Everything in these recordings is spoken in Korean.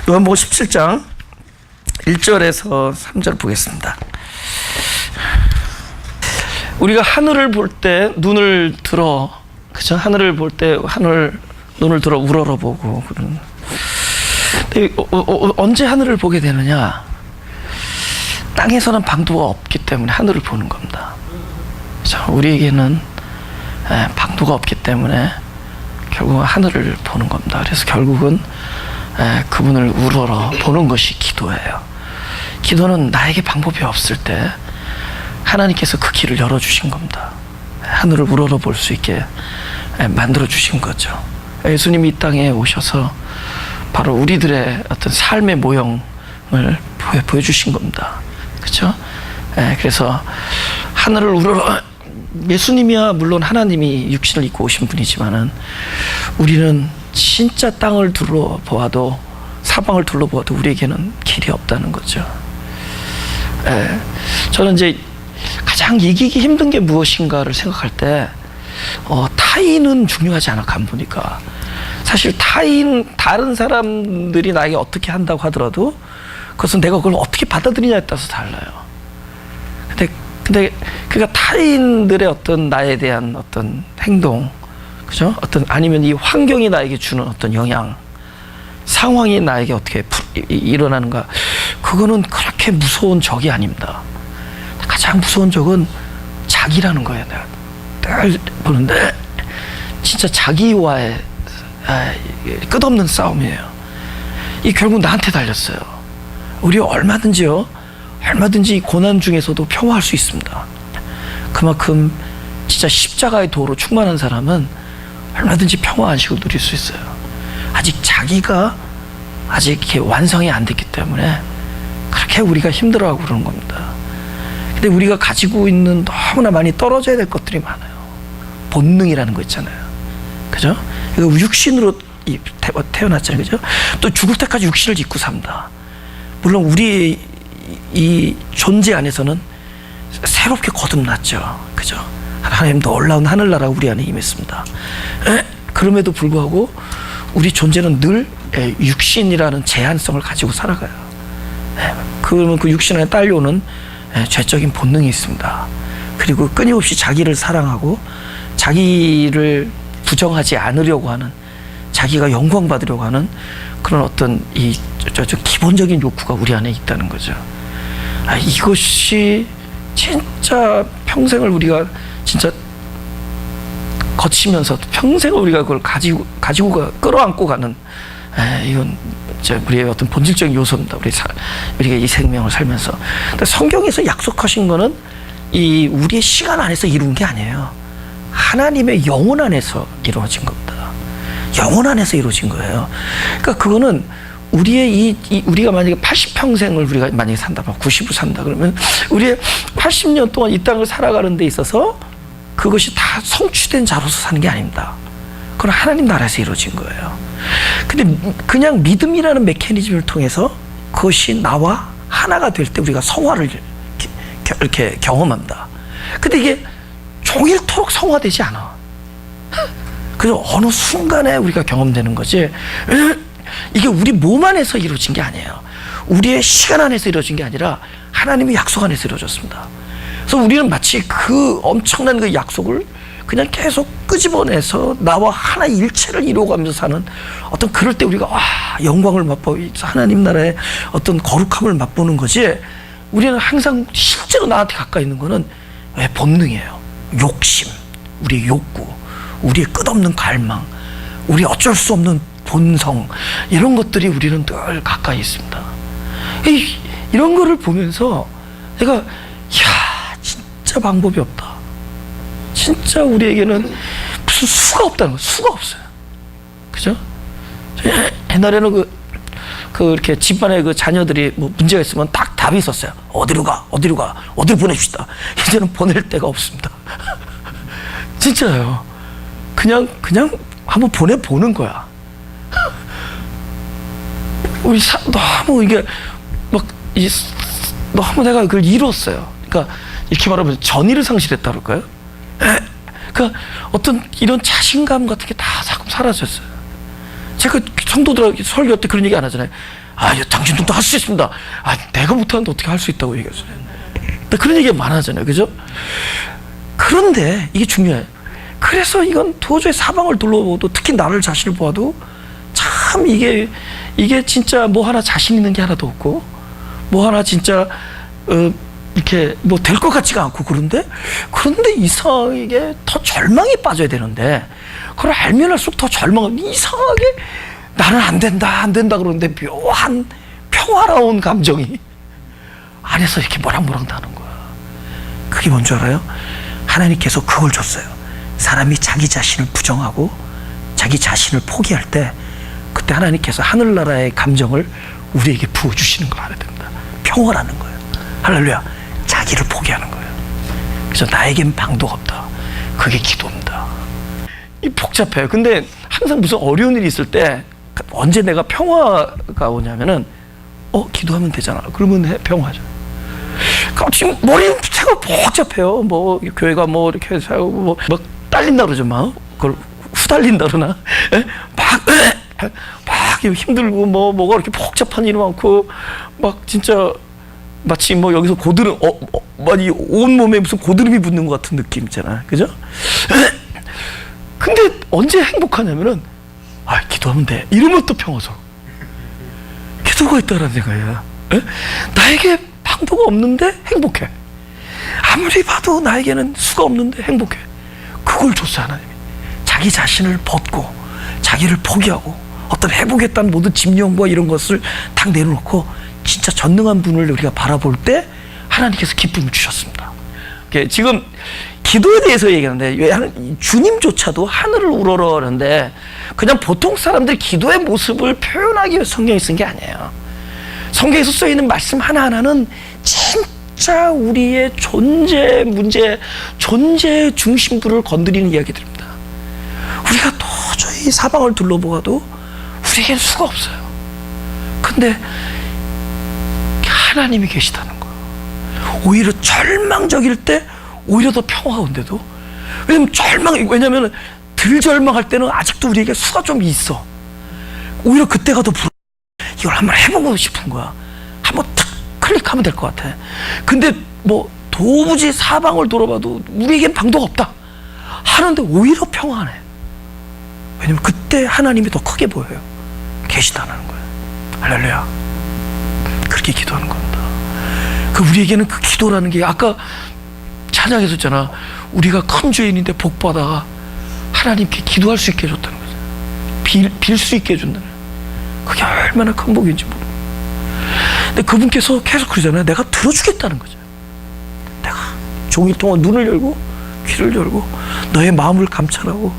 요한복음 17장 1절에서 3절 보겠습니다. 우리가 하늘을 볼 때 눈을 들어, 그죠? 하늘을 볼 때 눈을 들어 우러러보고 그런. 근데 언제 하늘을 보게 되느냐? 땅에서는 방도가 없기 때문에 하늘을 보는 겁니다. 그죠? 우리에게는 방도가 없기 때문에 결국은 하늘을 보는 겁니다. 그래서 결국은 그분을 우러러 보는 것이 기도예요. 기도는 나에게 방법이 없을 때 하나님께서 그 길을 열어주신 겁니다. 하늘을 우러러 볼 수 있게 만들어주신 거죠. 예수님이 이 땅에 오셔서 바로 우리들의 어떤 삶의 모형을 보여주신 겁니다. 그렇죠? 그래서 하늘을 우러러, 예수님이야 물론 하나님이 육신을 입고 오신 분이지만은 우리는 진짜 땅을 둘러보아도, 사방을 둘러보아도 우리에게는 길이 없다는 거죠. 저는 이제 가장 이기기 힘든 게 무엇인가를 생각할 때 타인은 중요하지 않아. 간보니까 사실 다른 사람들이 나에게 어떻게 한다고 하더라도 그것은 내가 그걸 어떻게 받아들이냐에 따라서 달라요. 근데 그러니까 타인들의 어떤 나에 대한 어떤 행동, 그죠? 아니면 이 환경이 나에게 주는 어떤 영향, 상황이 나에게 어떻게 일어나는가, 그거는 그렇게 무서운 적이 아닙니다. 가장 무서운 적은 자기라는 거예요. 내가 늘 보는데 진짜 자기와의 끝없는 싸움이에요. 이 결국 나한테 달렸어요. 우리 얼마든지 고난 중에서도 평화할 수 있습니다. 그만큼 진짜 십자가의 도로 충만한 사람은 얼마든지 평화 안식을 누릴 수 있어요. 자기가 이렇게 완성이 안 됐기 때문에 그렇게 우리가 힘들어하고 그러는 겁니다. 근데 우리가 가지고 있는 너무나 많이 떨어져야 될 것들이 많아요. 본능이라는 거 있잖아요. 그죠? 이거 육신으로 태어났잖아요. 그죠? 또 죽을 때까지 육신을 입고 삽니다. 물론 우리 이 존재 안에서는 새롭게 거듭났죠. 그죠? 하나님 놀라운 하늘나라 우리 안에 임했습니다. 그럼에도 불구하고 우리 존재는 늘 육신이라는 제한성을 가지고 살아가요. 그러면 그 육신 안에 딸려오는 죄적인 본능이 있습니다. 그리고 끊임없이 자기를 사랑하고 자기를 부정하지 않으려고 하는, 자기가 영광받으려고 하는 그런 어떤 저 기본적인 욕구가 우리 안에 있다는 거죠. 이것이 진짜 평생을 우리가 진짜 거치면서 평생을 우리가 그걸 가지고 끌어안고 가는, 이건 우리의 어떤 본질적인 요소입니다. 우리가 이 생명을 살면서. 근데 성경에서 약속하신 거는 이 우리의 시간 안에서 이룬 게 아니에요. 하나님의 영혼 안에서 이루어진 겁니다. 영혼 안에서 이루어진 거예요. 그러니까 그거는 우리가 만약에 80평생을 우리가 만약에 산다, 90을 산다 그러면 우리의 80년 동안 이 땅을 살아가는 데 있어서 그것이 다 성취된 자로서 사는 게 아닙니다. 그건 하나님 나라에서 이루어진 거예요. 근데 그냥 믿음이라는 메커니즘을 통해서 그것이 나와 하나가 될 때 우리가 성화를 이렇게 경험합니다. 근데 이게 종일토록 성화되지 않아. 그래서 어느 순간에 우리가 경험되는 거지, 이게 우리 몸 안에서 이루어진 게 아니에요. 우리의 시간 안에서 이루어진 게 아니라 하나님의 약속 안에서 이루어졌습니다. 그래서 우리는 마치 그 엄청난 그 약속을 그냥 계속 끄집어내서 나와 하나 일체를 이루어가면서 사는 어떤, 그럴 때 우리가 영광을 맛보고 하나님 나라의 어떤 거룩함을 맛보는 거지, 우리는 항상 실제로 나한테 가까이 있는 거는 본능이에요. 욕심, 우리의 욕구, 우리의 끝없는 갈망, 우리 어쩔 수 없는 본성, 이런 것들이 우리는 늘 가까이 있습니다. 이런 거를 보면서 내가 진짜 방법이 없다. 진짜 우리에게는 무슨 수가 없다는 거예요. 수가 없어요. 그죠? 옛날에는 이렇게 집안에 그 자녀들이 뭐 문제가 있으면 딱 답이 있었어요. 어디로 보내줍시다. 이제는 보낼 데가 없습니다. 진짜요. 그냥 한번 보내보는 거야. 우리 너무 이게 너무 내가 그걸 이뤘어요. 그러니까 이렇게 말하면 전의를 상실했다 그럴까요? 그러니까 어떤 이런 자신감 같은 게 다 자꾸 사라졌어요. 제가 성도들하고 설교 때 그런 얘기 안 하잖아요. 당신들도 할 수 있습니다. 내가 못하는데 어떻게 할 수 있다고 얘기했어요. 그런 얘기가 많아잖아요. 그죠? 그런데 이게 중요해요. 그래서 이건 도저히 사방을 둘러보도 특히 나를 자신을 보아도 참 이게 진짜 뭐 하나 자신 있는 게 하나도 없고 뭐 하나 진짜 이렇게 뭐 될 것 같지가 않고 그런데 이상하게 더 절망에 빠져야 되는데 그걸 알면 할수록 더 절망하고 이상하게 나는 안 된다 그러는데 묘한 평화로운 감정이 안에서 이렇게 모락모락 나는 거야. 그게 뭔 줄 알아요? 하나님께서 그걸 줬어요. 사람이 자기 자신을 부정하고 자기 자신을 포기할 때 그때 하나님께서 하늘나라의 감정을 우리에게 부어주시는 걸 알아야 됩니다. 평화라는 거예요. 할렐루야. 자기를 포기하는 거예요. 그래서 나에겐 방도가 없다. 그게 기도입니다. 이 복잡해요. 근데 항상 무슨 어려운 일이 있을 때 언제 내가 평화가 오냐면은 기도하면 되잖아. 그러면 평화죠. 지금 머리가 복잡해요. 뭐 교회가 뭐 이렇게 해서 막 딸린다 그러죠. 막 그걸 후달린다 그러나 막 힘들고 뭐가 이렇게 복잡한 일이 많고 막 진짜 마치 뭐 여기서 고드름 많이 온 몸에 무슨 고드름이 붙는 것 같은 느낌 있잖아. 그죠? 근데 언제 행복하냐면은 기도하면 돼. 이러면 또 평화서. 기도가 있다라는 생각이야. 나에게 방도가 없는데 행복해. 아무리 봐도 나에게는 수가 없는데 행복해. 그걸 줬어 하나님이. 자기 자신을 벗고 자기를 포기하고 어떤 해보겠다는 모든 집념과 이런 것을 딱 내려놓고 진짜 전능한 분을 우리가 바라볼 때 하나님께서 기쁨을 주셨습니다. 지금 기도에 대해서 얘기하는데 왜 주님조차도 하늘을 우러러 하는데 그냥 보통 사람들이 기도의 모습을 표현하기 위해 성경에 쓴 게 아니에요. 성경에서 써있는 말씀 하나하나는 진짜 우리의 존재 문제, 존재의 중심부를 건드리는 이야기들입니다. 우리가 도저히 사방을 둘러보아도 우리에겐 수가 없어요. 근데 하나님이 계시다는 거예요. 오히려 절망적일 때 오히려 더 평화온데도 왜냐면 덜 절망할 때는 아직도 우리에게 수가 좀 있어. 오히려 그때가 더 이걸 한번 해보고 싶은 거야. 한번 탁 클릭하면 될 것 같아. 근데 뭐 도무지 사방을 돌아봐도 우리에겐 방도가 없다 하는데 오히려 평안해. 왜냐면 그때 하나님이 더 크게 보여요. 계시다는 거예요. 할렐루야. 그렇게 기도하는 겁니다. 우리에게는 그 기도라는 게 아까 찬양에서 있잖아. 우리가 큰 죄인인데 복받아 하나님께 기도할 수 있게 해줬다는 거죠. 빌 수 있게 해준다는 거예요. 그게 얼마나 큰 복인지 모르고. 근데 그분께서 계속 그러잖아요. 내가 들어주겠다는 거죠. 내가 종일 동안 눈을 열고 귀를 열고 너의 마음을 감찰하고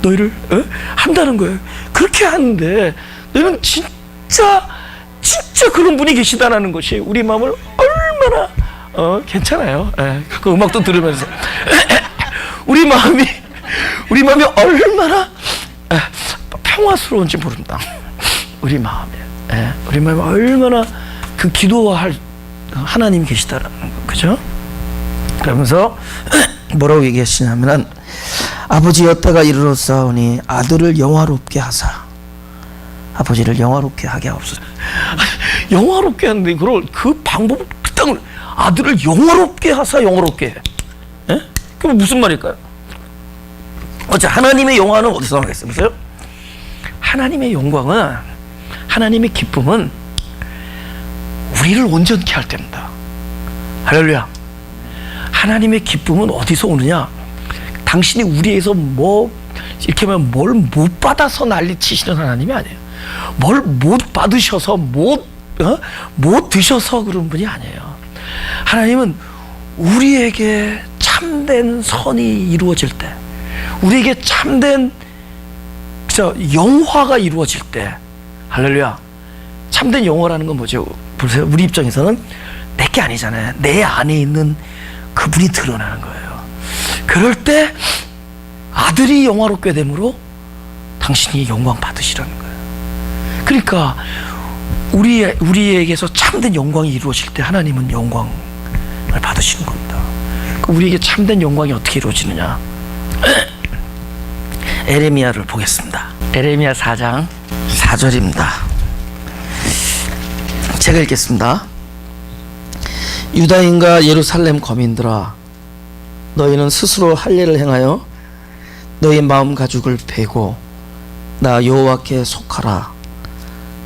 너희를 한다는 거예요. 그렇게 하는데 너는 진짜 그런 분이 계시다라는 것이 우리 마음을 얼마나 괜찮아요. 그 음악도 들으면서 우리 마음이 얼마나 평화스러운지 모른다. 우리 마음이 얼마나 그 기도할 하나님이 계시다라는 거, 그죠? 그러면서 뭐라고 얘기하시냐면은 아버지여 때가 이르렀사오니 아들을 영화롭게 하사. 아버지를 영화롭게 하게 하옵소서. 영화롭게 하는데 그 방법을 딱 아들을 영화롭게 하사 영화롭게 해. 그럼 무슨 말일까요? 하나님의 영화는 어디서 나겠어요? 하나님의 영광은, 하나님의 기쁨은 우리를 온전케 할 때입니다. 할렐루야. 하나님의 기쁨은 어디서 오느냐? 당신이 우리에서 이렇게 하면 뭘 못 받아서 난리치시는 하나님이 아니에요. 뭘 못 받으셔서 못 드셔서 그런 분이 아니에요. 하나님은 우리에게 참된 선이 이루어질 때, 우리에게 참된 영화가 이루어질 때, 할렐루야. 참된 영화라는 건 뭐죠? 보세요. 우리 입장에서는 내게 아니잖아요. 내 안에 있는 그분이 드러나는 거예요. 그럴 때 아들이 영화롭게 되므로 당신이 영광 받으시라는 거예요. 그러니까 우리에게서 참된 영광이 이루어질 때 하나님은 영광을 받으시는 겁니다. 우리에게 참된 영광이 어떻게 이루어지느냐? 에레미야를 보겠습니다. 에레미야 4장 4절입니다. 제가 읽겠습니다. 유다인과 예루살렘 거민들아, 너희는 스스로 할례를 행하여 너희 마음 가죽을 베고 나 여호와께 속하라.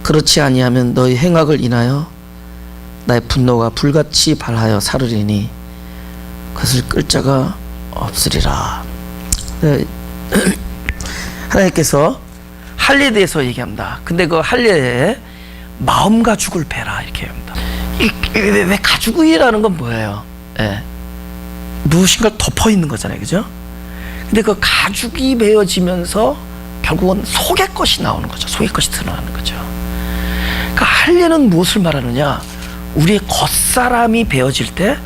그렇지 아니하면 너희 행악을 인하여 나의 분노가 불같이 발하여 사르리니 그것을 끌 자가 없으리라. 네. 하나님께서 할례에 대해서 얘기합니다. 근데 그 할례에 마음 가죽을 베라 이렇게 합니다. 왜 가죽이라는 건 뭐예요? 예. 무엇인가 덮어 있는 거잖아요, 그죠? 근데 그 가죽이 베어지면서 결국은 속의 것이 나오는 거죠. 속의 것이 드러나는 거죠. 그 할례는 무엇을 말하느냐? 우리의 겉사람이 베어질 때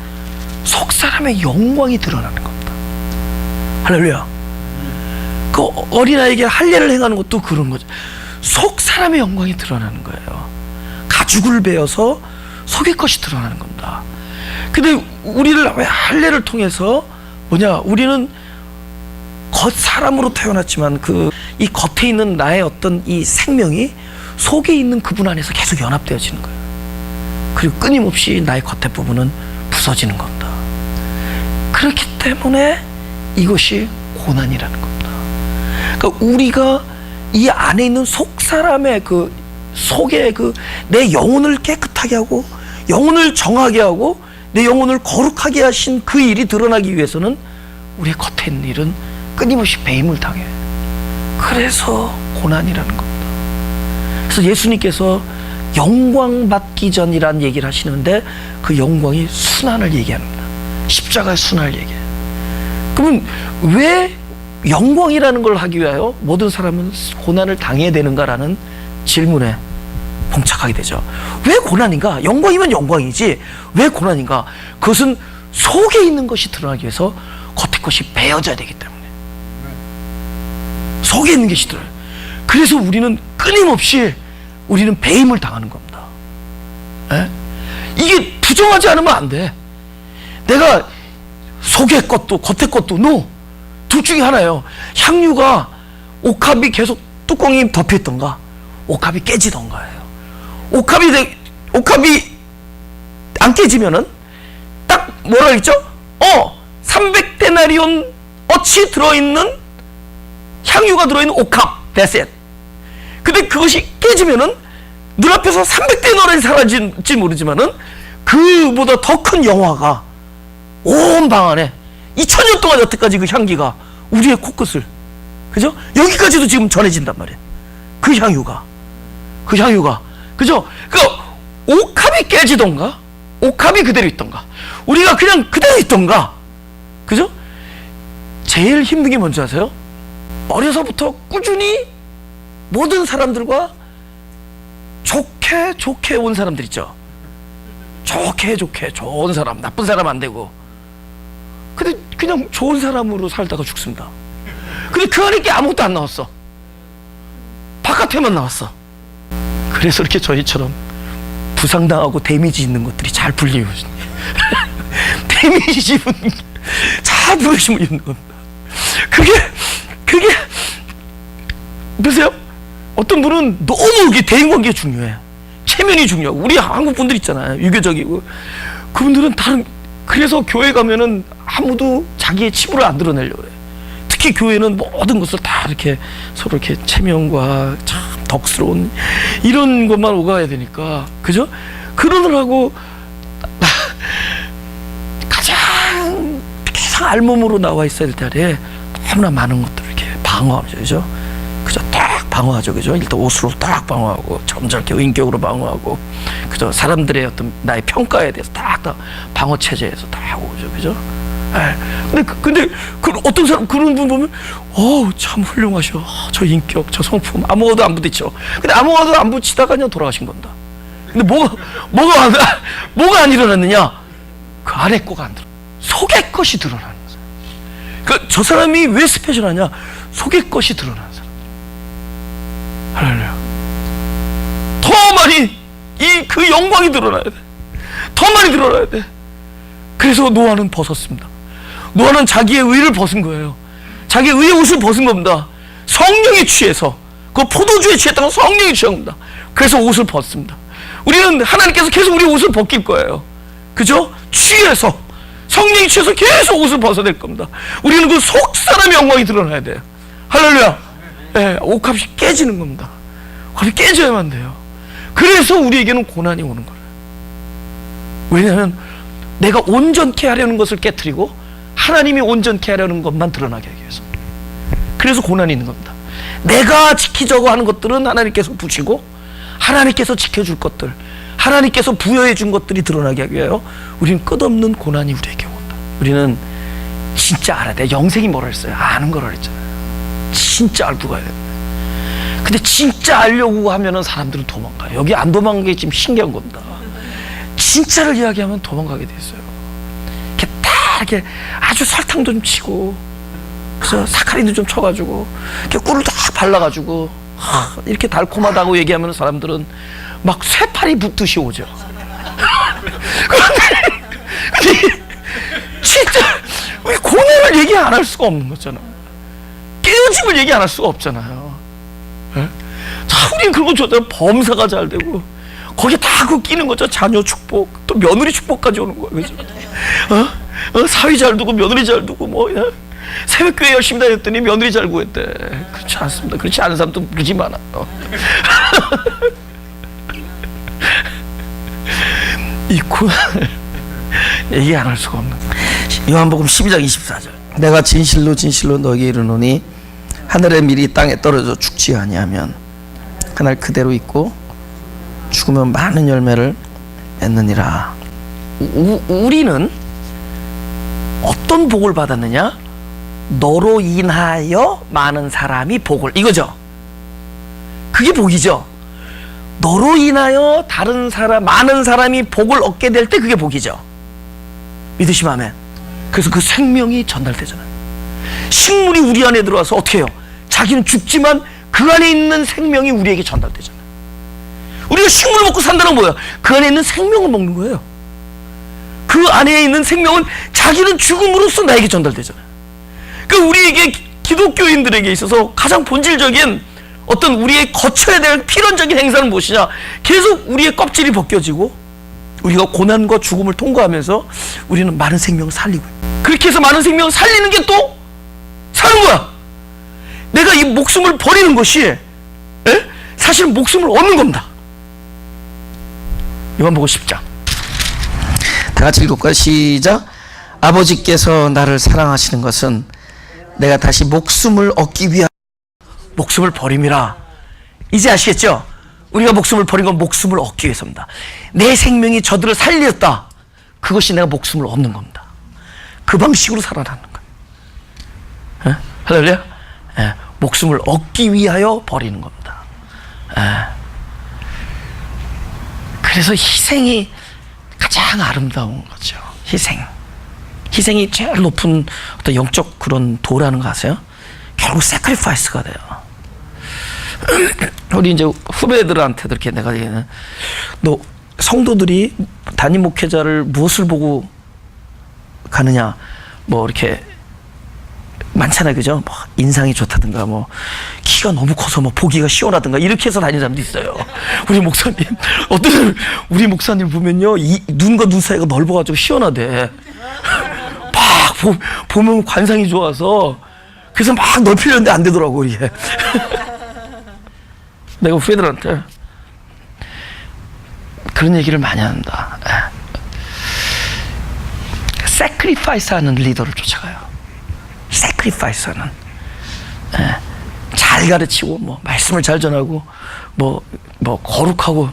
속사람의 영광이 드러나는 겁니다. 할렐루야. 그 어린아이에게 할례를 행하는 것도 그런 거죠. 속사람의 영광이 드러나는 거예요. 가죽을 베어서 속의 것이 드러나는 겁니다. 근데 우리를 왜 할례를 통해서 뭐냐? 우리는 겉사람으로 태어났지만 이 겉에 있는 나의 어떤 이 생명이 속에 있는 그분 안에서 계속 연합되어지는 거예요. 그리고 끊임없이 나의 겉에 부분은 부서지는 겁니다. 그렇기 때문에 이것이 고난이라는 겁니다. 그러니까 우리가 이 안에 있는 속사람의 그 속에 내 영혼을 깨끗하게 하고 영혼을 정하게 하고 내 영혼을 거룩하게 하신 그 일이 드러나기 위해서는 우리의 겉에 있는 일은 끊임없이 배임을 당해. 그래서 고난이라는 겁니다. 그래서 예수님께서 영광 받기 전이라는 얘기를 하시는데 그 영광이 순환을 얘기합니다. 십자가의 순환을 얘기해요. 그러면 왜 영광이라는 걸 하기 위하여 모든 사람은 고난을 당해야 되는가라는 질문에 봉착하게 되죠. 왜 고난인가? 영광이면 영광이지 왜 고난인가? 그것은 속에 있는 것이 드러나기 위해서 겉의 것이 베어져야 되기 때문에 속에 있는 것이 드러나요. 그래서 우리는 끊임없이 우리는 배임을 당하는 겁니다. 에? 이게 부정하지 않으면 안 돼. 내가 속의 것도 겉의 것도 둘 중에 하나예요. 향유가 옥합이 계속 뚜껑이 덮여있던가 옥합이 깨지던가예요. 옥합이 안 깨지면은 딱 뭐라 그랬죠? 300데나리온 어치 들어있는 향유가 들어있는 옥합 베셋. 근데 그것이 깨지면은 눈앞에서 300데나리온이 사라질지 모르지만은 그보다 더 큰 영화가 온 방 안에 2000년 동안 여태까지 그 향기가 우리의 코끝을, 그죠? 여기까지도 지금 전해진단 말이에요. 그 향유가 그죠? 그 옥합이 깨지던가 옥합이 그대로 있던가 우리가 그냥 그대로 있던가, 그죠? 제일 힘든 게 뭔지 아세요? 어려서부터 꾸준히 모든 사람들과 좋게 온 사람들 있죠. 좋게 좋은 사람, 나쁜 사람 안 되고. 근데 그냥 좋은 사람으로 살다가 죽습니다. 근데 그 안에 게 아무것도 안 나왔어. 바깥에만 나왔어. 그래서 이렇게 저희처럼 부상당하고 데미지 있는 것들이 잘 풀려요. 데미지 입은 잘 풀리시면 있는 겁니다. 그게 보세요. 어떤 분은 너무 이게 대인관계가 중요해. 체면이 중요하고 우리 한국 분들 있잖아요. 유교적이고 그분들은 그래서 교회 가면은 아무도 자기의 치부를 안 드러내려고 그래. 특히 교회는 모든 것을 다 이렇게 서로 이렇게 체면과 참 덕스러운 이런 것만 오가야 되니까, 그죠? 그러느라고 가장 알몸으로 나와 있어야 될 때에 너무나 많은 것들을 이렇게 방어하죠, 그죠? 그죠? 딱 방어하죠, 그죠? 일단 옷으로 딱 방어하고 점잖게 인격으로 방어하고, 그죠? 사람들의 어떤 나의 평가에 대해서 딱 방어 체제에서 딱 오죠, 그죠? 근데 어떤 사람 그런 분 보면 참 훌륭하셔. 저 인격, 저 성품 아무것도 안 부딪혀. 근데 아무것도 안 붙이다가 그냥 돌아가신 겁니다. 근데 뭐가 안 일어났느냐? 그 아래 거가 안 들어. 속의 것이 드러나는 거예요. 그러니까 저 사람이 왜 스페셜하냐? 속의 것이 드러나는 사람. 할렐루야. 더 많이 그 영광이 드러나야 돼. 더 많이 드러나야 돼. 그래서 노아는 벗었습니다. 노아는 자기의 의를 벗은 거예요. 자기의 의의 옷을 벗은 겁니다. 성령에 취해서 그 포도주에 취했다가 성령에 취한 겁니다. 그래서 옷을 벗습니다. 우리는 하나님께서 계속 우리 옷을 벗길 거예요. 그죠? 취해서, 성령이 취해서 계속 옷을 벗어낼 겁니다. 우리는 그 속 사람의 영광이 드러나야 돼요. 할렐루야. 네, 옷값이 깨지는 겁니다. 옷값이 깨져야만 돼요. 그래서 우리에게는 고난이 오는 거예요. 왜냐하면 내가 온전케 하려는 것을 깨트리고 하나님이 온전케 하려는 것만 드러나게 하기 위해서. 그래서 고난이 있는 겁니다. 내가 지키자고 하는 것들은 하나님께서 부시고, 하나님께서 지켜줄 것들, 하나님께서 부여해 준 것들이 드러나게 하기 위하여 우리는 끝없는 고난이 우리에게 온다. 우리는 진짜 알아야 돼. 영생이 뭐라 했어요? 아는 거라 했잖아요. 진짜 알고 가야 돼. 근데 진짜 알려고 하면은 사람들은 도망가요. 여기 안 도망가는 게 지금 신기한 겁니다. 진짜를 이야기하면 도망가게 돼 있어요. 이렇게 딱 이렇게 아주 설탕도 좀 치고, 그래서 사카린도 좀 쳐가지고, 이렇게 꿀을 딱 발라가지고, 이렇게 달콤하다고 얘기하면 사람들은 막 쇠팔이 붙듯이 오죠. 그런데 진짜 우리 고난을 얘기 안 할 수가 없는 거잖아요. 깨어짐을 얘기 안 할 수가 없잖아요. 네? 자, 우리는 그런 거 좋잖아요. 범사가 잘 되고, 거기에 다 그거 끼는 거죠. 자녀 축복, 또 며느리 축복까지 오는 거예요. 그죠? 사위 잘 두고 며느리 잘 두고 뭐 새벽교회 열심히 다녔더니 며느리 잘 구했대. 그렇지 않습니다. 그렇지 않은 사람도 무지 많아요. 이 고난을 얘기 안 할 수가 없는 거예요. 요한복음 12장 24절. 내가 진실로 진실로 너에게 이르노니 하늘의 밀이 땅에 떨어져 죽지 아니하면 그날 그대로 있고 죽으면 많은 열매를 맺느니라. 우리는 어떤 복을 받았느냐? 너로 인하여 많은 사람이 복을, 이거죠. 그게 복이죠. 너로 인하여 다른 사람, 많은 사람이 복을 얻게 될 때 그게 복이죠. 믿으시면 아멘. 그래서 그 생명이 전달되잖아요. 식물이 우리 안에 들어와서 어떻게 해요? 자기는 죽지만 그 안에 있는 생명이 우리에게 전달되잖아요. 우리가 식물을 먹고 산다는 건 뭐예요? 그 안에 있는 생명을 먹는 거예요. 그 안에 있는 생명은 자기는 죽음으로써 나에게 전달되잖아요. 그러니까 우리에게, 기독교인들에게 있어서 가장 본질적인 어떤 우리의 거쳐야 될 필연적인 행사는 무엇이냐? 계속 우리의 껍질이 벗겨지고 우리가 고난과 죽음을 통과하면서 우리는 많은 생명을 살리고, 그렇게 해서 많은 생명을 살리는 게 또 사는 거야. 내가 이 목숨을 버리는 것이 사실 목숨을 얻는 겁니다. 요한복음 10장 다 같이 읽을까요? 시작. 아버지께서 나를 사랑하시는 것은 내가 다시 목숨을 얻기 위한 목숨을 버림이라. 이제 아시겠죠? 우리가 목숨을 버린 건 목숨을 얻기 위해서입니다. 내 생명이 저들을 살렸다. 그것이 내가 목숨을 얻는 겁니다. 그 방식으로 살아나는 거예요. 할렐루야. 목숨을 얻기 위하여 버리는 겁니다. 그래서 희생이 가장 아름다운 거죠. 희생이 제일 높은 어떤 영적 그런 도라는 거 아세요? 결국 sacrifice가 돼요. 우리 이제 후배들한테도 이렇게 내가 얘기하는, 너 성도들이 담임 목회자를 무엇을 보고 가느냐, 뭐 이렇게 많잖아요, 그죠? 뭐 인상이 좋다든가, 뭐 키가 너무 커서 뭐 보기가 시원하든가, 이렇게 해서 다니는 사람도 있어요. 우리 목사님, 어떤 우리 목사님 보면요, 이 눈과 눈 사이가 넓어가지고 시원하대. 막 보면 관상이 좋아서, 그래서 막 넓히려는데 안 되더라고 이게. 내가 후배들한테 그런 얘기를 많이 한다. sacrifice 하는 리더를 쫓아가요. sacrifice 하는. 잘 가르치고, 뭐, 말씀을 잘 전하고, 뭐, 거룩하고,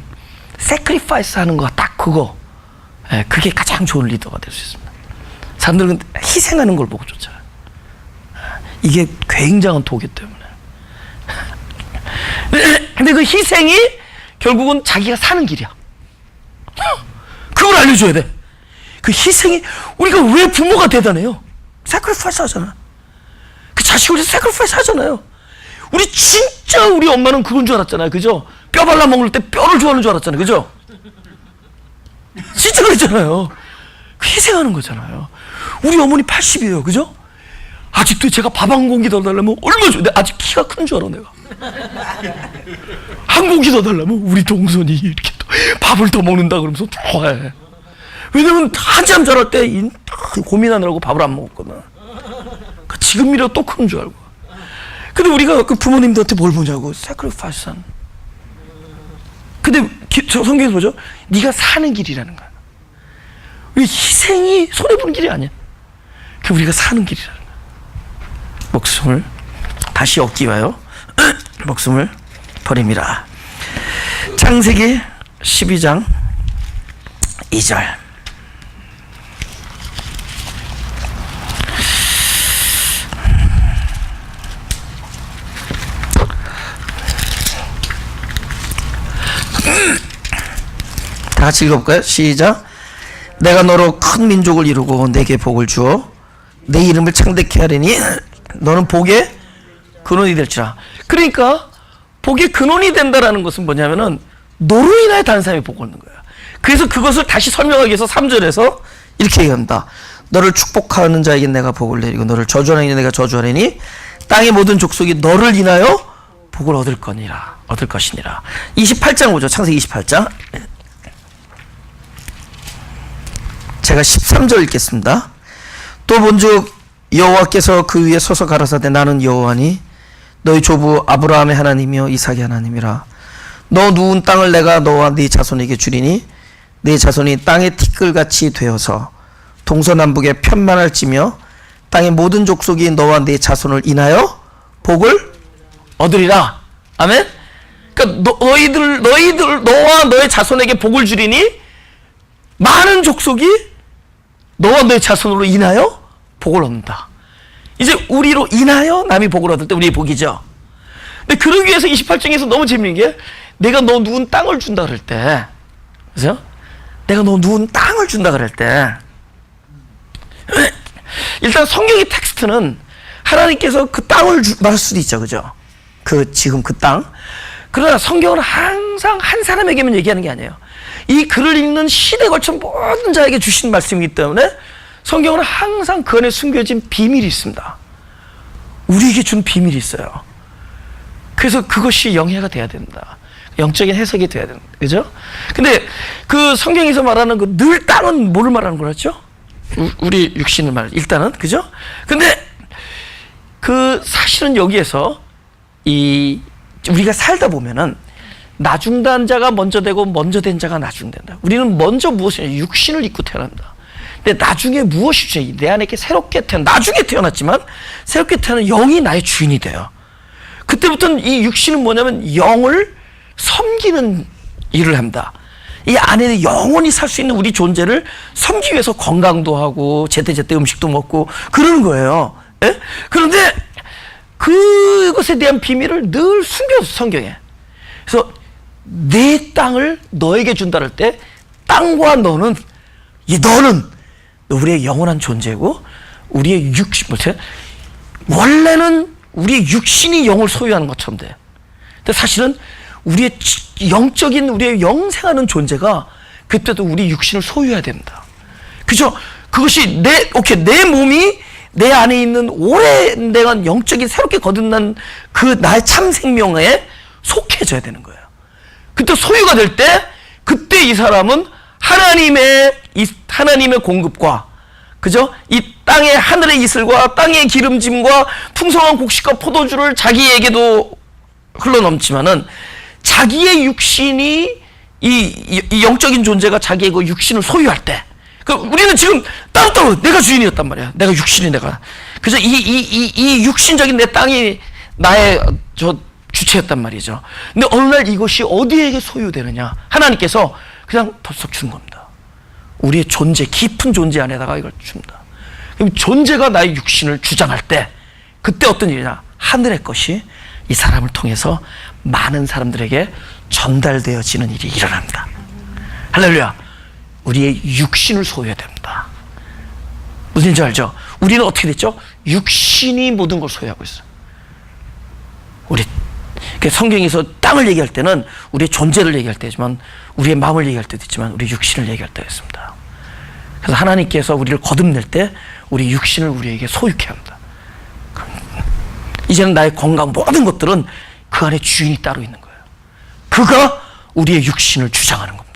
sacrifice 하는 거 딱 그거. 그게 가장 좋은 리더가 될 수 있습니다. 사람들은 희생하는 걸 보고 쫓아요. 이게 굉장한 도기 때문에. 근데 그 희생이 결국은 자기가 사는 길이야. 그걸 알려줘야 돼. 그 희생이, 우리가 왜 부모가 대단해요? sacrifice 하잖아. 그 자식을 sacrifice 하잖아요. 우리 진짜 우리 엄마는 그건 줄 알았잖아요. 그죠? 뼈 발라 먹을 때 뼈를 좋아하는 줄 알았잖아요. 그죠? 진짜 그랬잖아요. 그 희생하는 거잖아요. 우리 어머니 80이에요. 그죠? 아직도 제가 밥 한 공기 더 달라면 얼마 줘. 내가 아직 키가 큰 줄 알아, 내가. 한 공기 더 달라면 우리 동선이 이렇게 또 밥을 더 먹는다 그러면서 좋아해. 왜냐면 한참 자랄 때 고민하느라고 밥을 안 먹었거든. 그러니까 지금이라도 또 크는 줄 알고. 근데 우리가 그 부모님들한테 뭘 보냐고. sacrifice. 근데 성경에서 뭐죠? 네가 사는 길이라는 거야. 우리 희생이 손해보는 길이 아니야. 그 우리가 사는 길이라는 거야. 목숨을 다시 얻기 위하여 목숨을 버립니다. 창세기 12장 2절. 다 같이 읽어볼까요? 시작. 내가 너로 큰 민족을 이루고 내게 복을 주어 내 이름을 창대케 하리니 너는 복의 근원이 될지라. 그러니까 복의 근원이 된다라는 것은 뭐냐면은 너로 인하여 다른 사람이 복을 얻는 거야. 그래서 그것을 다시 설명하기 위해서 3절에서 이렇게 얘기한다. 너를 축복하는 자에게 내가 복을 내리고 너를 저주하는 자에게 내가 저주하리니 땅의 모든 족속이 너를 인하여 복을 얻을 것이니라. 28장 보죠. 창세기 28장. 제가 13절 읽겠습니다. 또 본즉 여호와께서 그 위에 서서 가라사대 나는 여호와니 너희 조부 아브라함의 하나님이요 이삭의 하나님이라. 너 누운 땅을 내가 너와 네 자손에게 주리니 네 자손이 땅의 티끌같이 되어서 동서남북에 편만할지며 땅의 모든 족속이 너와 네 자손을 인하여 복을 얻으리라. 아멘. 그러니까 너와 너의 자손에게 복을 주리니 많은 족속이 너와 너의 자손으로 인하여 복을 얻는다. 이제 우리로 인하여 남이 복을 얻을 때 우리의 복이죠. 근데 그러기 위해서 28장에서 너무 재밌는 게 내가 너 누운 땅을 준다 그럴 때, 그죠? 내가 너 누운 땅을 준다 그럴 때 일단 성경의 텍스트는 하나님께서 그 땅을 말할 수도 있죠. 그죠? 지금 그 땅. 그러나 성경은 항상 한 사람에게만 얘기하는 게 아니에요. 이 글을 읽는 시대에 걸쳐 모든 자에게 주신 말씀이기 때문에 성경은 항상 그 안에 숨겨진 비밀이 있습니다. 우리에게 준 비밀이 있어요. 그래서 그것이 영해가 돼야 된다. 영적인 해석이 돼야 된다. 그죠? 근데 그 성경에서 말하는 그 늘 땅은 뭐를 말하는 거였죠? 우리 육신을 일단은, 그죠? 근데 그 사실은 여기에서 우리가 살다 보면은 나중단 자가 먼저 되고 먼저 된 자가 나중된다. 우리는 먼저 무엇이냐? 육신을 입고 태어난다. 근데 나중에 무엇이죠? 내 안에 나중에 태어났지만 새롭게 태어난 영이 나의 주인이 돼요. 그때부터는 이 육신은 뭐냐면 영을 섬기는 일을 합니다. 이 안에 영원히 살 수 있는 우리 존재를 섬기기 위해서 건강도 하고 제때제때 음식도 먹고 그러는 거예요. 예? 그런데 그것에 대한 비밀을 늘 숨겨서 성경에. 그래서 내 땅을 너에게 준다 할 때 땅과 너는 우리의 영원한 존재고 우리의 육신, 원래는 우리의 육신이 영을 소유하는 것처럼 돼. 근데 사실은 우리의 영적인 우리의 영생하는 존재가 그때도 우리 육신을 소유해야 됩니다. 그죠? 그것이 내 몸이 내 안에 있는 오래된 영적인 새롭게 거듭난 그 나의 참 생명에 속해져야 되는 거예요. 그때 소유가 될 때 그때 이 사람은 하나님의 공급과, 그죠? 이 땅의 하늘의 이슬과 땅의 기름짐과 풍성한 곡식과 포도주를 자기에게도 흘러넘지만은 자기의 육신이 이 영적인 존재가 자기의 그 육신을 소유할 때, 우리는 지금 따로따로 내가 주인이었단 말이야. 내가 육신이 그래서 이 육신적인 내 땅이 나의 주체였단 말이죠. 근데 어느 날 이것이 어디에게 소유되느냐? 하나님께서 그냥 덜썩 주는 겁니다. 우리의 존재, 깊은 존재 안에다가 이걸 줍니다. 그럼 존재가 나의 육신을 주장할 때 그때 어떤 일이냐? 하늘의 것이 이 사람을 통해서 많은 사람들에게 전달되어지는 일이 일어납니다. 할렐루야. 우리의 육신을 소유해야 됩니다. 무슨 줄 알죠? 우리는 어떻게 됐죠? 육신이 모든 걸 소유하고 있어요. 성경에서 땅을 얘기할 때는 우리의 존재를 얘기할 때지만, 우리의 마음을 얘기할 때도 있지만, 우리 육신을 얘기할 때가 있습니다. 그래서 하나님께서 우리를 거듭낼 때 우리 육신을 우리에게 소유케 합니다. 이제는 나의 건강, 모든 것들은 그 안에 주인이 따로 있는 거예요. 그가 우리의 육신을 주장하는 겁니다.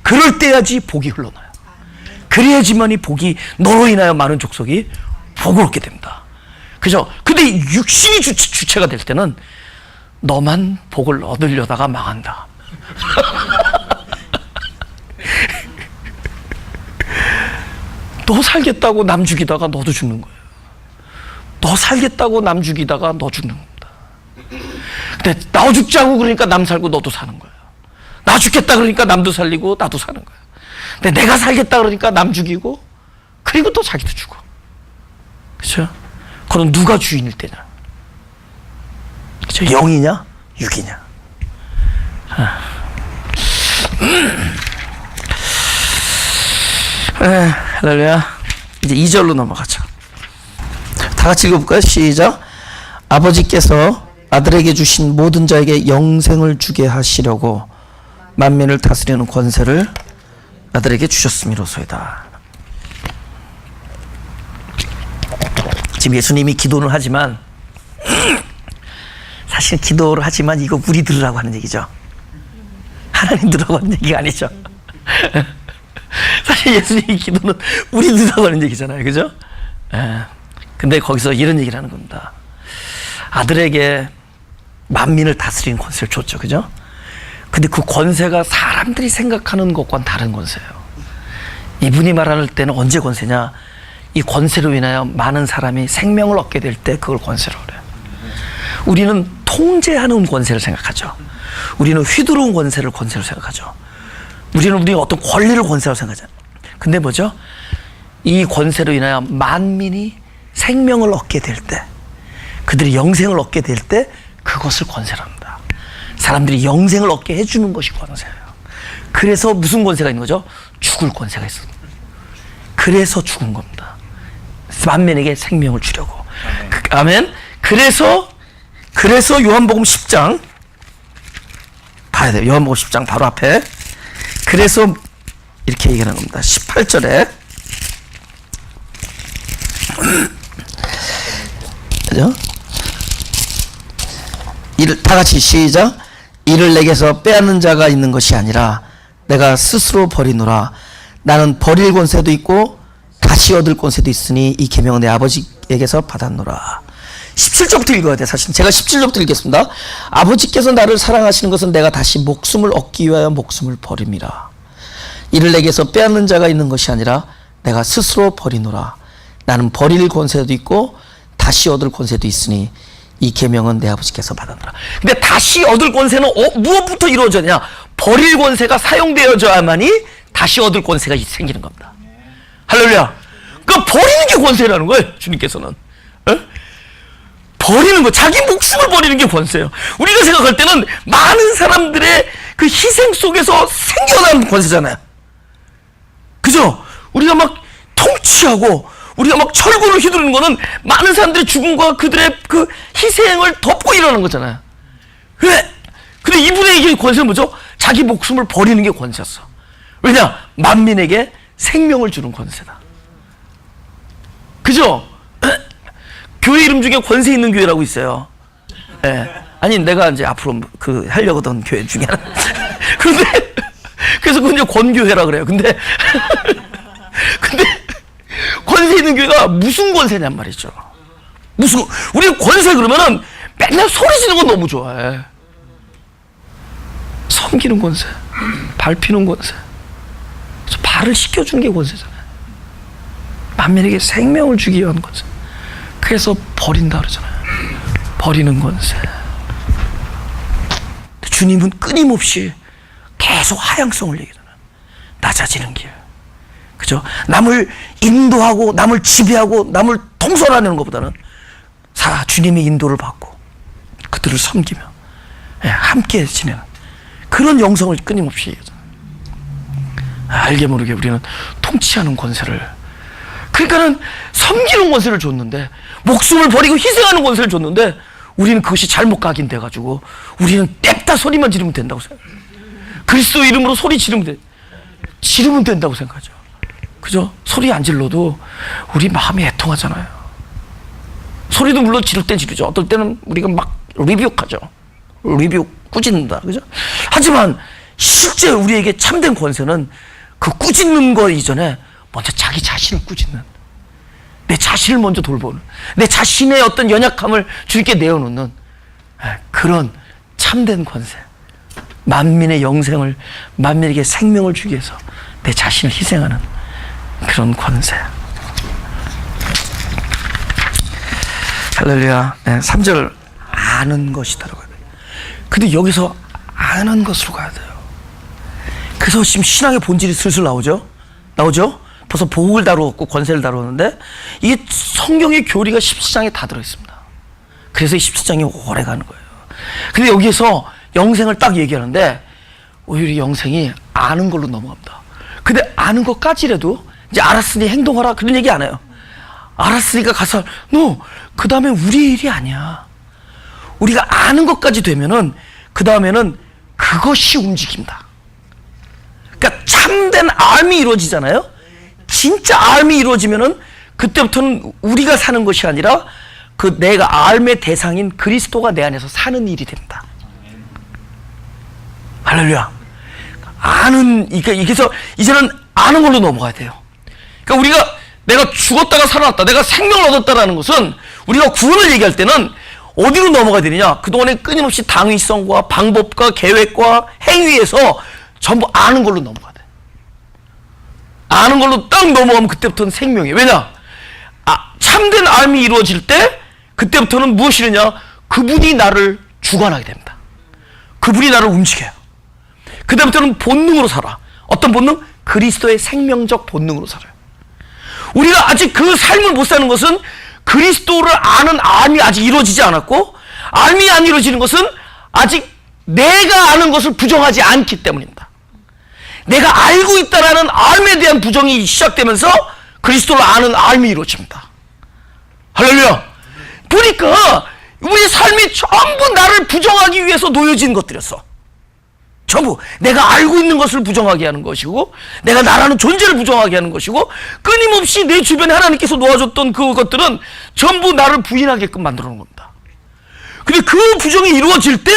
그럴 때야지 복이 흘러나요. 그래야지만이 복이, 너로 인하여 많은 족속이 복을 얻게 됩니다. 그죠? 근데 육신이 주체가 될 때는 너만 복을 얻으려다가 망한다. 너 살겠다고 남 죽이다가 너도 죽는 거예요. 너 살겠다고 남 죽이다가 너 죽는 겁니다. 근데 나 죽자고 그러니까 남 살고 너도 사는 거예요. 나 죽겠다 그러니까 남도 살리고 나도 사는 거예요. 근데 내가 살겠다 그러니까 남 죽이고 그리고 또 자기도 죽어. 그렇죠? 그럼 누가 주인일 때냐? 그렇죠? 영이냐? 육이냐? 할렐루야. 이제 2절로 넘어가죠. 다 같이 읽어볼까요? 시작. 아버지께서 아들에게 주신 모든 자에게 영생을 주게 하시려고 만민을 다스리는 권세를 아들에게 주셨음이로소이다. 지금 예수님이 기도는 하지만 사실 기도를 하지만 이거 우리 들으라고 하는 얘기죠. 하나님 들으라고 하는 얘기가 아니죠. 사실 예수님이 기도는 우리 들으라고 하는 얘기잖아요. 그죠? 근데 거기서 이런 얘기를 하는 겁니다. 아들에게 만민을 다스리는 권세를 줬죠. 그죠? 근데 그 권세가 사람들이 생각하는 것과는 다른 권세예요. 이분이 말할 때는 언제 권세냐? 이 권세로 인하여 많은 사람이 생명을 얻게 될 때 그걸 권세로 그래요. 우리는 통제하는 권세를 생각하죠. 우리는 휘두르는 권세를 권세로 생각하죠. 우리는 우리의 어떤 권리를 권세로 생각하잖아요. 근데 뭐죠? 이 권세로 인하여 만민이 생명을 얻게 될 때, 그들이 영생을 얻게 될 때 그것을 권세로 합니다. 사람들이 영생을 얻게 해주는 것이 권세예요. 그래서 무슨 권세가 있는 거죠? 죽을 권세가 있습니다. 그래서 죽은 겁니다. 만민에게 생명을 주려고. 아멘. 그래서 요한복음 10장 봐야 돼요. 요한복음 10장 바로 앞에. 그래서 이렇게 얘기하는 겁니다. 18절에 그죠? 이를 다 같이 시작. 이를 내게서 빼앗는 자가 있는 것이 아니라 내가 스스로 버리노라. 나는 버릴 권세도 있고 다시 얻을 권세도 있으니 이 계명은 내 아버지에게서 받았노라. 17절부터 읽어야 돼. 사실 제가 17절부터 읽겠습니다. 아버지께서 나를 사랑하시는 것은 내가 다시 목숨을 얻기 위하여 목숨을 버림이라. 이를 내게서 빼앗는 자가 있는 것이 아니라 내가 스스로 버리노라. 나는 버릴 권세도 있고 다시 얻을 권세도 있으니 이 계명은 내 아버지께서 받았노라. 근데 다시 얻을 권세는 무엇부터 이루어졌냐? 버릴 권세가 사용되어져야만이 다시 얻을 권세가 생기는 겁니다. 할렐루야. 그러니까 버리는 게 권세라는 거예요. 주님께서는. 버리는 거, 자기 목숨을 버리는 게 권세예요. 우리가 생각할 때는 많은 사람들의 그 희생 속에서 생겨난 권세잖아요. 그죠? 우리가 막 통치하고 우리가 막 철군을 휘두르는 거는 많은 사람들의 죽음과 그들의 그 희생을 덮고 일어난 거잖아요. 왜? 근데 이분에게 권세는 뭐죠? 자기 목숨을 버리는 게 권세였어. 왜냐? 만민에게 생명을 주는 권세다. 그죠? 교회 이름 중에 권세 있는 교회라고 있어요. 예. 아니, 내가 이제 앞으로 하려고 하던 교회 중에 하나. 그런데, 그래서 그건 이제 권교회라 그래요. 근데 권세 있는 교회가 무슨 권세냔 말이죠. 우리 권세 그러면은 맨날 소리 지르는 건 너무 좋아해. 섬기는 권세, 밟히는 권세. 그래서 발을 씻겨주는 게 권세잖아요. 만민에게 생명을 주기 위한 권세. 그래서 버린다 그러잖아요. 버리는 권세. 주님은 끊임없이 계속 하향성을 얘기하잖아요. 낮아지는 길. 그죠? 남을 인도하고 남을 지배하고 남을 통솔하는 것보다는 주님의 인도를 받고 그들을 섬기며 함께 지내는 그런 영성을 끊임없이 얘기하잖아요. 알게 모르게 우리는 통치하는 권세를, 그러니까는 섬기는 권세를 줬는데, 목숨을 버리고 희생하는 권세를 줬는데, 우리는 그것이 잘못 각인돼가지고 우리는 냅다 소리만 지르면 된다고 생각해요. 그리스도 이름으로 소리 지르면 된다고 생각하죠. 그죠? 소리 안 질러도 우리 마음이 애통하잖아요. 소리도 물론 지를 때 지르죠. 어떨 때는 우리가 막 리뷰하죠. 리뷰 꾸짖는다. 그죠? 하지만 실제 우리에게 참된 권세는 그 꾸짖는 거 이전에 먼저 자기 자신을 꾸짖는, 내 자신을 먼저 돌보는, 내 자신의 어떤 연약함을 주님께 내어놓는 그런 참된 권세. 만민의 영생을, 만민에게 생명을 주기 위해서 내 자신을 희생하는 그런 권세. 할렐루야. 3절 아는 것이다라고 해요. 근데 여기서 아는 것으로 가야 돼요. 그래서 지금 신앙의 본질이 슬슬 나오죠. 벌써 복을 다루었고 권세를 다루었는데 이게 성경의 교리가 17장에 다 들어있습니다. 그래서 이 17장이 오래 가는 거예요. 근데 여기에서 영생을 딱 얘기하는데 오히려 영생이 아는 걸로 넘어갑니다. 근데 아는 것까지라도 이제 알았으니 행동하라 그런 얘기 안 해요. 알았으니까 가서 그 다음에 우리의 일이 아니야. 우리가 아는 것까지 되면은 그 다음에는 그것이 움직입니다. 그러니까 참된 알미 이루어지잖아요. 진짜 알미 이루어지면은 그때부터는 우리가 사는 것이 아니라 그 내가 알의 대상인 그리스도가 내 안에서 사는 일이 됩니다. 할렐루야. 그래서 이제는 아는 걸로 넘어가야 돼요. 그러니까 우리가 내가 죽었다가 살아났다, 내가 생명을 얻었다라는 것은 우리가 구원을 얘기할 때는 어디로 넘어가야 되느냐? 그동안에 끊임없이 당위성과 방법과 계획과 행위에서 전부 아는 걸로 넘어가야 돼. 아는 걸로 딱 넘어가면 그때부터는 생명이에요. 왜냐? 참된 알미 이루어질 때 그때부터는 무엇이느냐? 그분이 나를 주관하게 됩니다. 그분이 나를 움직여요. 그다음부터는 본능으로 살아. 어떤 본능? 그리스도의 생명적 본능으로 살아요. 우리가 아직 그 삶을 못 사는 것은 그리스도를 아는 알미 아직 이루어지지 않았고, 알미 안 이루어지는 것은 아직 내가 아는 것을 부정하지 않기 때문입니다. 내가 알고 있다라는 알미에 대한 부정이 시작되면서 그리스도를 아는 알미 이루어집니다. 할렐루야. 보니까 우리 삶이 전부 나를 부정하기 위해서 놓여진 것들이었어. 전부 내가 알고 있는 것을 부정하게 하는 것이고, 내가 나라는 존재를 부정하게 하는 것이고, 끊임없이 내 주변에 하나님께서 놓아줬던 그것들은 전부 나를 부인하게끔 만들어 놓은 겁니다. 근데 그 부정이 이루어질 때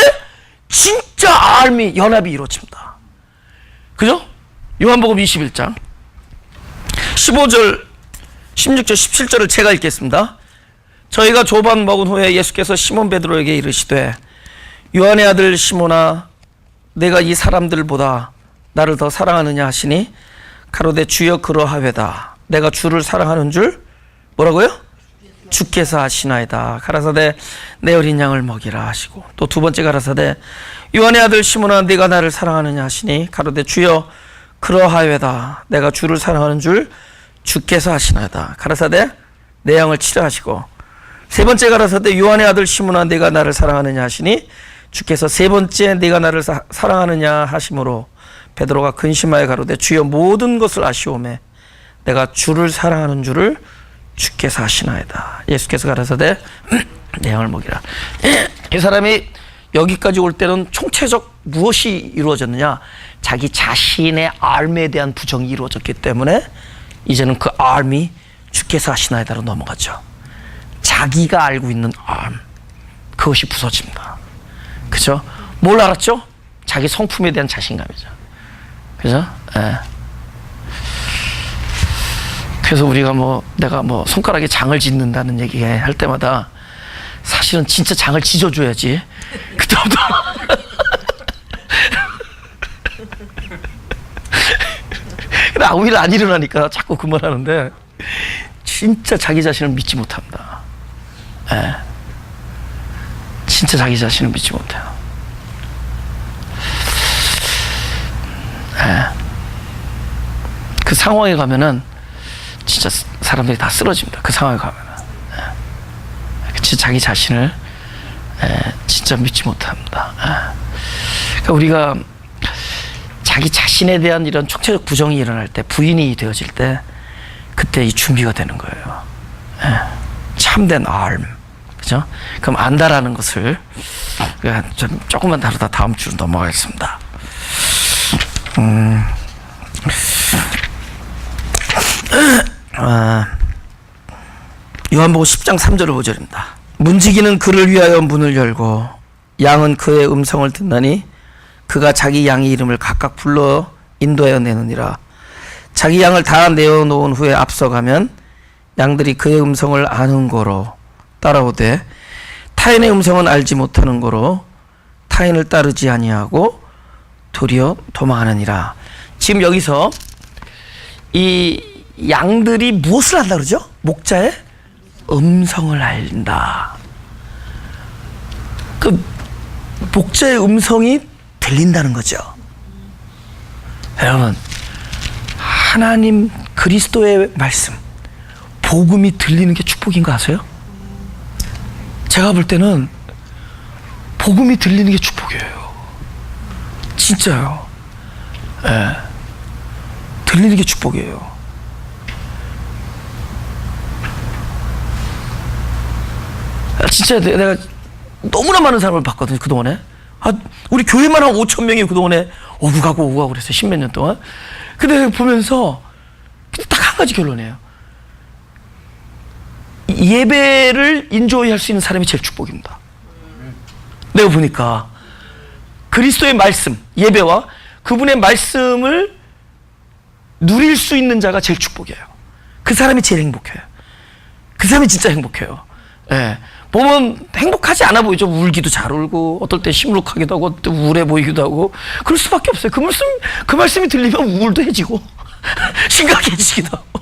진짜 알미, 연합이 이루어집니다. 그죠? 요한복음 21장 15절, 16절, 17절을 제가 읽겠습니다. 저희가 조반 먹은 후에 예수께서 시몬 베드로에게 이르시되, 요한의 아들 시몬아, 내가 이 사람들보다 나를 더 사랑하느냐 하시니, 가로되 주여 그러하외다. 내가 주를 사랑하는 줄 뭐라고요? 주께서 아시나이다. 가라사대 내 어린 양을 먹이라 하시고, 또 두 번째 가라사대 요한의 아들 시몬아, 네가 나를 사랑하느냐 하시니, 가로되 주여 그러하외다. 내가 주를 사랑하는 줄 주께서 아시나이다. 가라사대 내 양을 치라 하시고, 세 번째 가라사대 요한의 아들 시몬아, 네가 나를 사랑하느냐 하시니, 주께서 세 번째 네가 나를 사랑하느냐 하심으로 베드로가 근심하여 가로되 주여 모든 것을 아시오매 내가 주를 사랑하는 줄을 주께서 아시나이다. 예수께서 가라사대 내 양을 먹이라. 이 사람이 여기까지 올 때는 총체적 무엇이 이루어졌느냐? 자기 자신의 알미에 대한 부정이 이루어졌기 때문에 이제는 그 알미 주께서 아시나이다로 넘어가죠. 자기가 알고 있는 알, 그것이 부서집니다. 그죠? 뭘 알았죠? 자기 성품에 대한 자신감이죠. 그죠? 예. 그래서 우리가 내가 손가락에 장을 짓는다는 얘기 할 때마다 사실은 진짜 장을 찢어줘야지. 그때부터. 근데 아무 일 안 일어나니까 자꾸 그 말 하는데, 진짜 자기 자신을 믿지 못합니다. 예. 진짜 자기 자신을 믿지 못해요. 예. 그 상황에 가면은 진짜 사람들이 다 쓰러집니다. 그 상황에 가면은. 예. 진짜 자기 자신을 진짜 믿지 못합니다. 예. 그러니까 우리가 자기 자신에 대한 이런 총체적 부정이 일어날 때, 부인이 되어질 때, 그때 이 준비가 되는 거예요. 예. 참된 알. 그죠? 그럼 안다라는 것을 좀 조금만 다루다 다음 주로 넘어가겠습니다. 요한복음 10장 3절 5절입니다. 문지기는 그를 위하여 문을 열고 양은 그의 음성을 듣나니 그가 자기 양의 이름을 각각 불러 인도하여 내느니라. 자기 양을 다 내어놓은 후에 앞서가면 양들이 그의 음성을 아는 거로 따라오되 타인의 음성은 알지 못하는 거로 타인을 따르지 아니하고 도리어 도망하느니라. 지금 여기서 이 양들이 무엇을 한다 그러죠? 목자의 음성을 알린다. 그 목자의 음성이 들린다는 거죠. 여러분, 하나님 그리스도의 말씀, 복음이 들리는 게 축복인 거 아세요? 제가 볼 때는 복음이 들리는 게 축복이에요. 진짜요. 예. 들리는 게 축복이에요. 진짜 내가 너무나 많은 사람을 봤거든요, 그동안에. 우리 교회만 한 5천 명이 그동안에 오고 가고 그랬어요, 10몇 년 동안. 근데 보면서 딱 한 가지 결론이에요. 예배를 인조이 할 수 있는 사람이 제일 축복입니다. 내가 보니까 그리스도의 말씀, 예배와 그분의 말씀을 누릴 수 있는 자가 제일 축복이에요. 그 사람이 제일 행복해요. 그 사람이 진짜 행복해요. 예. 보면 행복하지 않아 보이죠. 울기도 잘 울고, 어떨 때 시무룩하기도 하고, 또 우울해 보이기도 하고, 그럴 수밖에 없어요. 그 말씀이 들리면 우울도해지고, 심각해지기도 하고,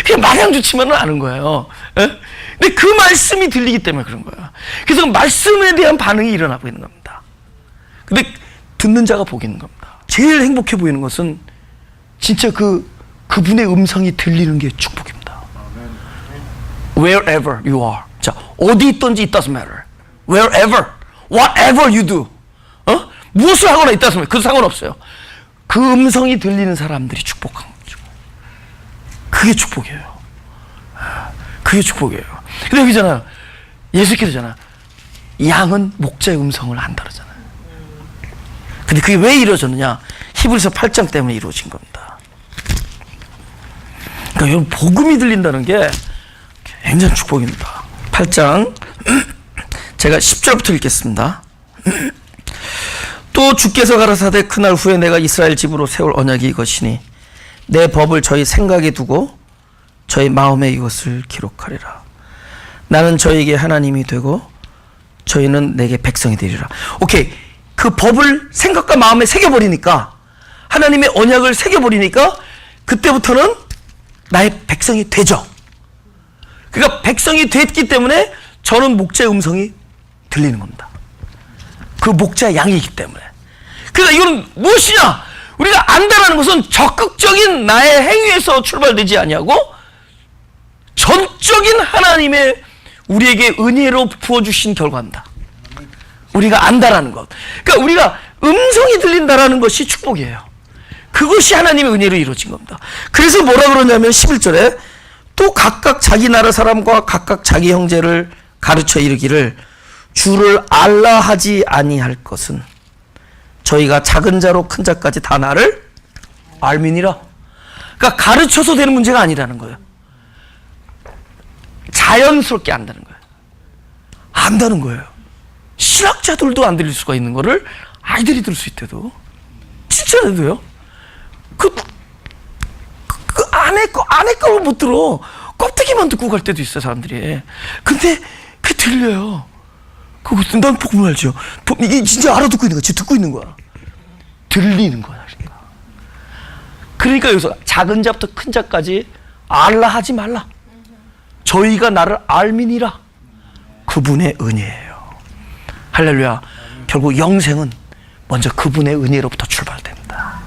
그냥 마냥 좋지만은 않은 거예요. 예? 근데 그 말씀이 들리기 때문에 그런 거예요. 그래서 말씀에 대한 반응이 일어나 보이는 겁니다. 근데 듣는 자가 복이 있는 겁니다. 제일 행복해 보이는 것은 진짜 그분의 음성이 들리는 게 축복입니다. Wherever you are. 자, 어디 있든지 it doesn't matter. Wherever, whatever you do. 무엇을 하거나 it doesn't matter. 그 상관없어요. 그 음성이 들리는 사람들이 축복한 거죠. 그게 축복이에요. 그게 축복이에요. 근데 여기잖아요. 예수께서잖아. 양은 목자의 음성을 안다 그러잖아요. 근데 그게 왜 이루어졌느냐? 히브리서 8장 때문에 이루어진 겁니다. 그러니까 여러분, 복음이 들린다는 게 굉장히 축복입니다. 8장 제가 10절부터 읽겠습니다. 또 주께서 가라사대 그날 후에 내가 이스라엘 집으로 세울 언약이 이것이니 내 법을 저희 생각에 두고 저희 마음에 이것을 기록하리라. 나는 저희에게 하나님이 되고 저희는 내게 백성이 되리라. 오케이. 그 법을 생각과 마음에 새겨버리니까, 하나님의 언약을 새겨버리니까 그때부터는 나의 백성이 되죠. 그러니까 백성이 됐기 때문에 저는 목자의 음성이 들리는 겁니다. 그 목자의 양이기 때문에. 그러니까 이건 무엇이냐? 우리가 안다라는 것은 적극적인 나의 행위에서 출발되지 아니하고 전적인 하나님의 우리에게 은혜로 부어주신 결과입니다. 우리가 안다라는 것. 그러니까 우리가 음성이 들린다라는 것이 축복이에요. 그것이 하나님의 은혜로 이루어진 겁니다. 그래서 뭐라 그러냐면 11절에 또 각각 자기 나라 사람과 각각 자기 형제를 가르쳐 이르기를 주를 알라 하지 아니할 것은 저희가 작은 자로 큰 자까지 다 나를 알미니라. 그러니까 가르쳐서 되는 문제가 아니라는 거예요. 자연스럽게 안다는 거예요. 안다는 거예요. 신학자들도 안 들릴 수가 있는 거를 아이들이 들을 수 있대도. 진짜로도요. 그 안에 거를 못 들어. 껍데기만 듣고 갈 때도 있어요, 사람들이. 근데 그게 들려요. 그거 난 복음을 알죠. 이게 진짜 알아듣고 있는 거야. 지금 듣고 있는 거야. 들리는 거야. 그러니까 여기서 작은 자부터 큰 자까지 알라 하지 말라. 저희가 나를 알미니라. 그분의 은혜예요. 할렐루야. 결국 영생은 먼저 그분의 은혜로부터 출발됩니다.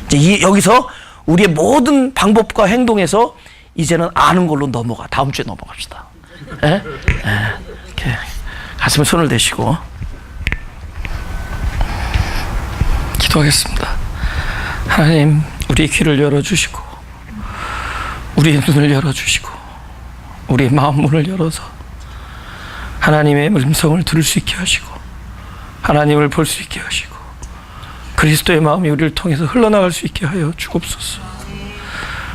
이제 여기서 우리의 모든 방법과 행동에서 이제는 아는 걸로 넘어가. 다음 주에 넘어갑시다. 예? 이렇게 가슴에 손을 대시고 기도하겠습니다. 하나님, 우리의 귀를 열어주시고 우리의 눈을 열어주시고 우리의 마음 문을 열어서 하나님의 음성을 들을 수 있게 하시고 하나님을 볼 수 있게 하시고 그리스도의 마음이 우리를 통해서 흘러나갈 수 있게 하여 주옵소서.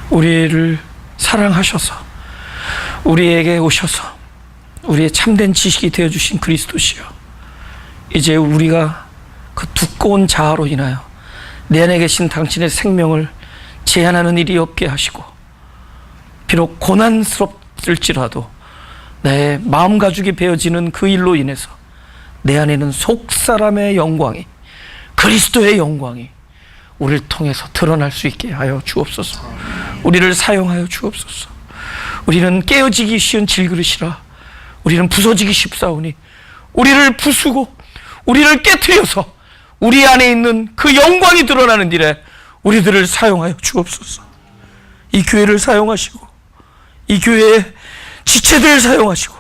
우리를 사랑하셔서 우리에게 오셔서 우리의 참된 지식이 되어주신 그리스도시여, 이제 우리가 그 두꺼운 자아로 인하여 내 안에 계신 당신의 생명을 제한하는 일이 없게 하시고, 비록 고난스럽을지라도 내 마음 가죽이 베어지는 그 일로 인해서 내 안에는 속사람의 영광이, 그리스도의 영광이 우리를 통해서 드러날 수 있게 하여 주옵소서. 우리를 사용하여 주옵소서. 우리는 깨어지기 쉬운 질그릇이라 우리는 부서지기 쉽사오니, 우리를 부수고 우리를 깨트려서 우리 안에 있는 그 영광이 드러나는 일에 우리들을 사용하여 주옵소서. 이 교회를 사용하시고, 이 교회의 지체들을 사용하시고,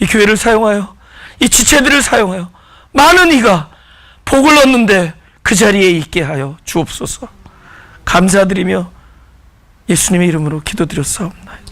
이 교회를 사용하여, 이 지체들을 사용하여 많은 이가 복을 얻는데 그 자리에 있게 하여 주옵소서. 감사드리며 예수님의 이름으로 기도드렸사옵나이다.